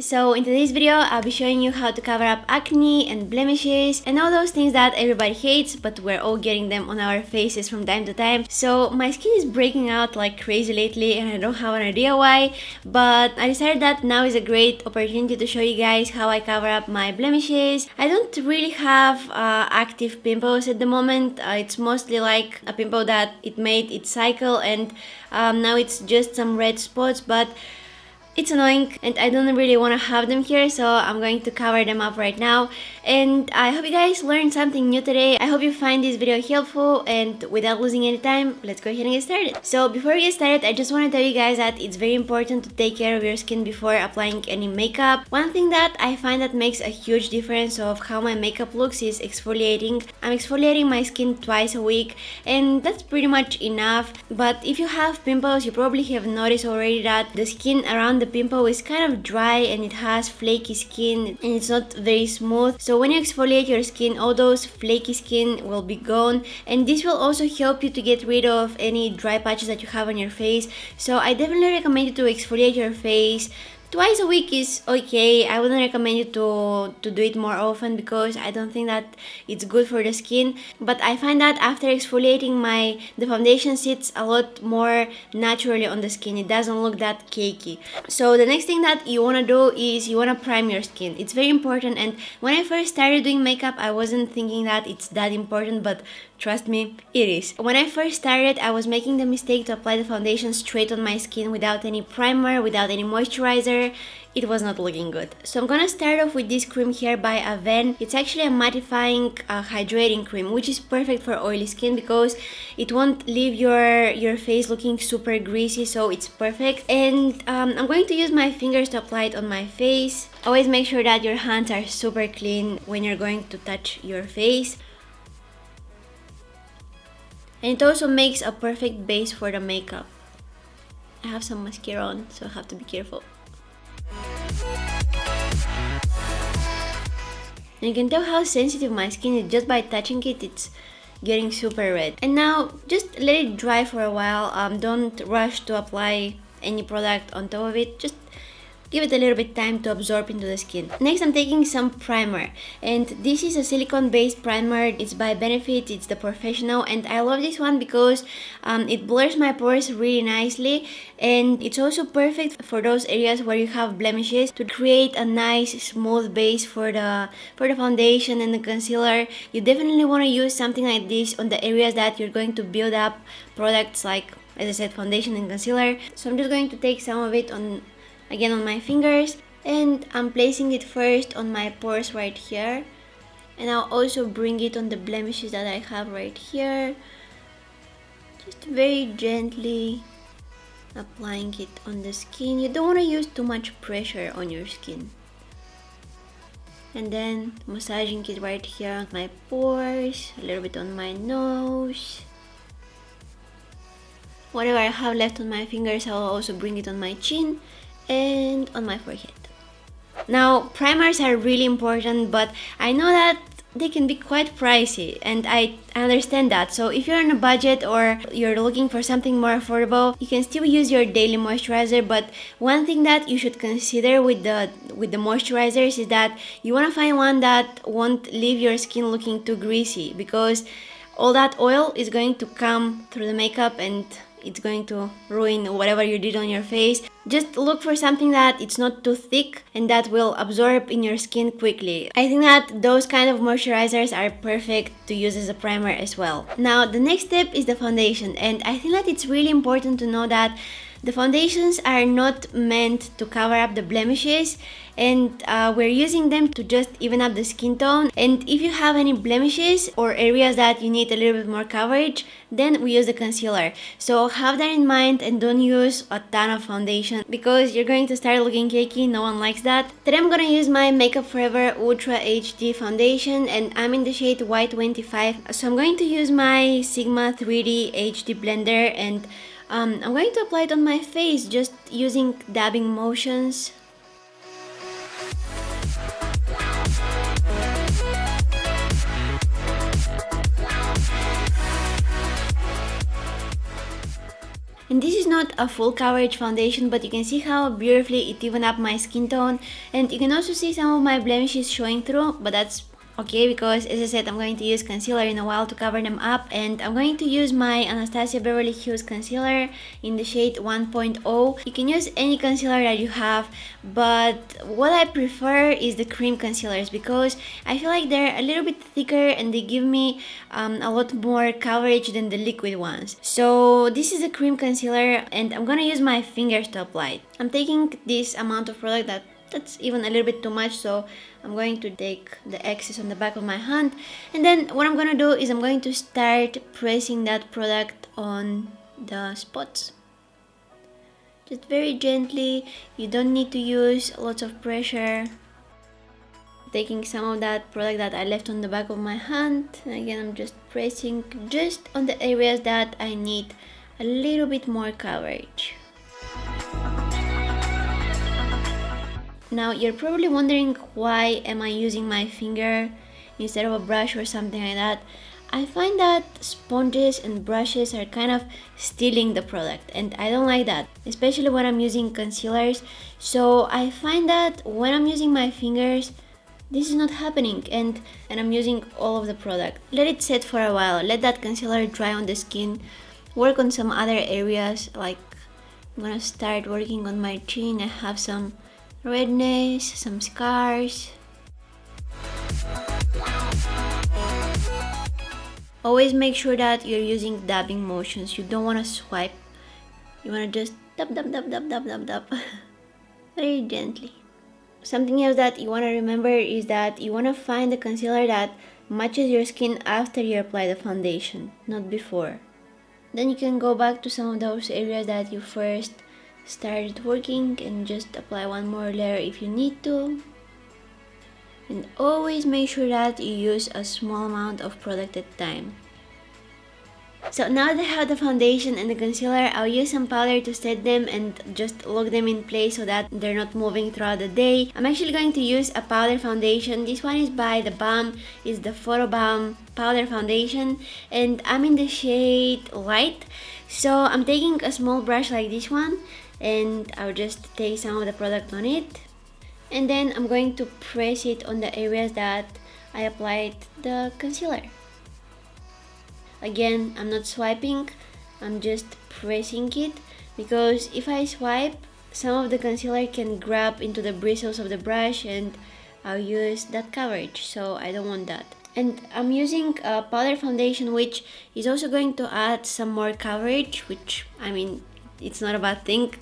So in today's video, I'll be showing you how to cover up acne and blemishes and all those things that everybody hates, but we're all getting them on our faces from time to time. So my skin is breaking out like crazy lately and I don't have an idea why, but I decided that now is a great opportunity to show you guys how I cover up my blemishes. I don't really have active pimples at the moment. It's mostly like a pimple that it made its cycle and now it's just some red spots, but it's annoying and I don't really want to have them here, so I'm going to cover them up right now. And I hope you guys learned something new today. I hope you find this video helpful, and without losing any time, let's go ahead and get started. So before we get started, I just want to tell you guys that it's very important to take care of your skin before applying any makeup. One thing that I find that makes a huge difference of how my makeup looks is exfoliating. I'm exfoliating my skin twice a week and that's pretty much enough. But if you have pimples, you probably have noticed already that the skin around the pimple is kind of dry and it has flaky skin and it's not very smooth. So when you exfoliate your skin, all those flaky skin will be gone, and this will also help you to get rid of any dry patches that you have on your face. So I definitely recommend you to exfoliate your face. Twice a week is okay. I wouldn't recommend you to do it more often because I don't think that it's good for the skin. But I find that after exfoliating, the foundation sits a lot more naturally on the skin. It doesn't look that cakey. So the next thing that you want to do is you want to prime your skin. It's very important, and when I first started doing makeup, I wasn't thinking that it's that important, but trust me, it is. When I first started, I was making the mistake to apply the foundation straight on my skin without any primer, without any moisturizer. It was not looking good. So I'm gonna start off with this cream here by Avene. It's actually a mattifying hydrating cream, which is perfect for oily skin because it won't leave your face looking super greasy, so it's perfect. And I'm going to use my fingers to apply it on my face. Always make sure that your hands are super clean when you're going to touch your face. And it also makes a perfect base for the makeup. I have some mascara on, so I have to be careful. And you can tell how sensitive my skin is just by touching it. It's getting super red. And now just let it dry for a while. Don't rush to apply any product on top of it. Just give it a little bit time to absorb into the skin. Next, I'm taking some primer, and this is a silicone based primer. It's by Benefit. It's the Professional, and I love this one because it blurs my pores really nicely, and it's also perfect for those areas where you have blemishes to create a nice smooth base for the foundation and the concealer. You definitely want to use something like this on the areas that you're going to build up products like, as I said, foundation and concealer. So I'm just going to take some of it again on my fingers, and I'm placing it first on my pores right here, and I'll also bring it on the blemishes that I have right here, just very gently applying it on the skin. You don't want to use too much pressure on your skin. And then massaging it right here on my pores, a little bit on my nose. Whatever I have left on my fingers, I'll also bring it on my chin and on my forehead. Now, primers are really important, but I know that they can be quite pricey, and I understand that. So if you're on a budget or you're looking for something more affordable, you can still use your daily moisturizer. But one thing that you should consider with the moisturizers is that you want to find one that won't leave your skin looking too greasy, because all that oil is going to come through the makeup and it's going to ruin whatever you did on your face. Just look for something that it's not too thick and that will absorb in your skin quickly. I think that those kind of moisturizers are perfect to use as a primer as well. Now the next step is the foundation, and I think that it's really important to know that the foundations are not meant to cover up the blemishes, and we're using them to just even up the skin tone. And if you have any blemishes or areas that you need a little bit more coverage, then we use the concealer. So have that in mind and don't use a ton of foundation because you're going to start looking cakey. No one likes that. Today I'm gonna use my Makeup Forever Ultra HD foundation, and I'm in the shade Y25. So I'm going to use my Sigma 3D HD blender, and I'm going to apply it on my face just using dabbing motions. And this is not a full coverage foundation, but you can see how beautifully it evened up my skin tone, and you can also see some of my blemishes showing through, but that's okay because, as I said, I'm going to use concealer in a while to cover them up, and I'm going to use my Anastasia Beverly Hills concealer in the shade 1.0. You can use any concealer that you have, but what I prefer is the cream concealers because I feel like they're a little bit thicker and they give me a lot more coverage than the liquid ones. So this is a cream concealer and I'm gonna use my fingers to apply it. I'm taking this amount of product that's even a little bit too much, so I'm going to take the excess on the back of my hand, and then what I'm gonna do is I'm going to start pressing that product on the spots. Just very gently, you don't need to use lots of pressure. Taking some of that product that I left on the back of my hand, and again I'm just pressing just on the areas that I need a little bit more coverage. Now you're probably wondering why am I using my finger instead of a brush or something like that. I find that sponges and brushes are kind of stealing the product and I don't like that, especially when I'm using concealers. So I find that when I'm using my fingers, this is not happening and I'm using all of the product. Let it set for a while, let that concealer dry on the skin, work on some other areas, like I'm gonna start working on my chin. I have some redness, some scars. Always make sure that you're using dabbing motions. You don't want to swipe. You want to just dab dab dab dab dab dab dab very gently. Something else that you want to remember is that you want to find the concealer that matches your skin after you apply the foundation, not before. Then you can go back to some of those areas that you first started working and just apply one more layer if you need to. And always make sure that you use a small amount of product at a time. So now that I have the foundation and the concealer, I'll use some powder to set them and just lock them in place so that they're not moving throughout the day. I'm actually going to use a powder foundation. This one is by the Balm. It's the Photo Balm powder foundation and I'm in the shade Light. So I'm taking a small brush like this one and I'll just take some of the product on it. And then I'm going to press it on the areas that I applied the concealer. Again, I'm not swiping, I'm just pressing it because if I swipe, some of the concealer can grab into the bristles of the brush and I'll use that coverage, so I don't want that. And I'm using a powder foundation which is also going to add some more coverage, which, I mean, it's not a bad thing.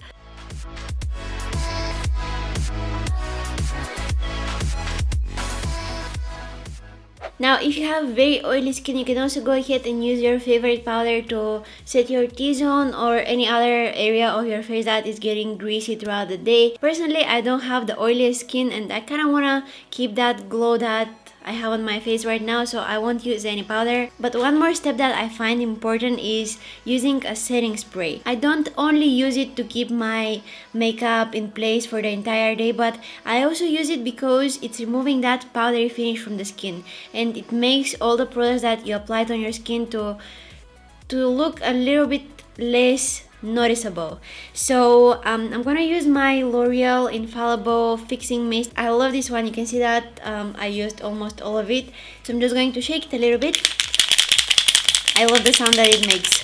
Now, if you have very oily skin, you can also go ahead and use your favorite powder to set your T-zone or any other area of your face that is getting greasy throughout the day. Personally, I don't have the oiliest skin and I kind of want to keep that glow that I have on my face right now, so I won't use any powder. But one more step that I find important is using a setting spray. I don't only use it to keep my makeup in place for the entire day, but I also use it because it's removing that powdery finish from the skin and it makes all the products that you applied on your skin to look a little bit less noticeable. So I'm gonna use my L'Oreal Infallible Fixing Mist. I love this one. You can see that I used almost all of it, so I'm just going to shake it a little bit. I love the sound that it makes.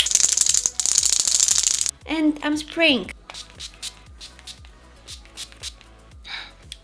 And I'm spraying.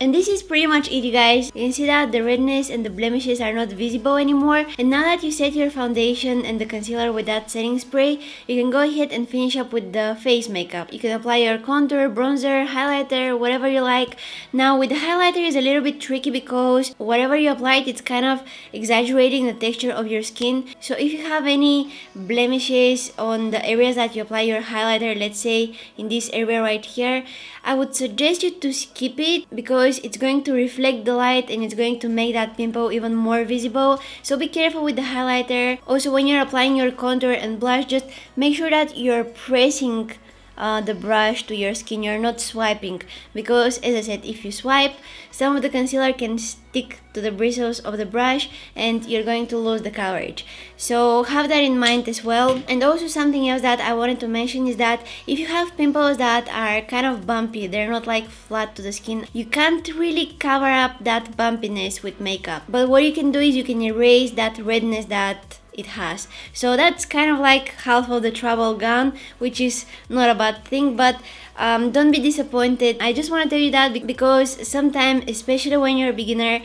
And this is pretty much it, you guys. You can see that the redness and the blemishes are not visible anymore. And now that you set your foundation and the concealer with that setting spray, you can go ahead and finish up with the face makeup. You can apply your contour, bronzer, highlighter, whatever you like. Now with the highlighter is a little bit tricky because whatever you apply, it's kind of exaggerating the texture of your skin. So if you have any blemishes on the areas that you apply your highlighter, let's say in this area right here, I would suggest you to skip it because it's going to reflect the light and it's going to make that pimple even more visible. So be careful with the highlighter. Also, when you're applying your contour and blush, just make sure that you're pressing the brush to your skin. You're not swiping, because as I said, if you swipe, some of the concealer can stick to the bristles of the brush and you're going to lose the coverage. So have that in mind as well. And also something else that I wanted to mention is that if you have pimples that are kind of bumpy, they're not like flat to the skin, you can't really cover up that bumpiness with makeup. But what you can do is you can erase that redness that it has. So that's kind of like half of the trouble gone, which is not a bad thing. But don't be disappointed. I just want to tell you that because sometimes, especially when you're a beginner,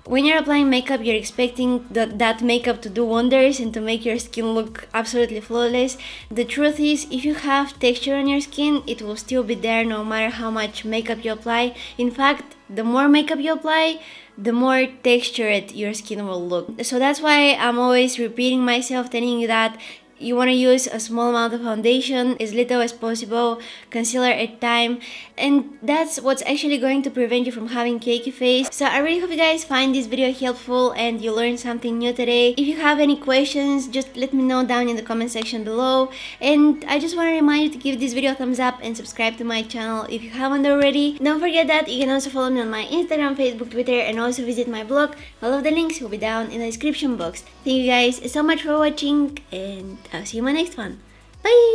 when you're applying makeup, you're expecting that makeup to do wonders and to make your skin look absolutely flawless. The truth is, if you have texture on your skin, it will still be there no matter how much makeup you apply. In fact, the more makeup you apply, the more textured your skin will look. So that's why I'm always repeating myself, telling you that you want to use a small amount of foundation, as little as possible, concealer at a time, and that's what's actually going to prevent you from having cakey face. So I really hope you guys find this video helpful and you learned something new today. If you have any questions, just let me know down in the comment section below. And I just want to remind you to give this video a thumbs up and subscribe to my channel if you haven't already. Don't forget that you can also follow me on my Instagram, Facebook, Twitter, and also visit my blog. All of the links will be down in the description box. Thank you guys so much for watching, and I'll see you in my next one. Bye!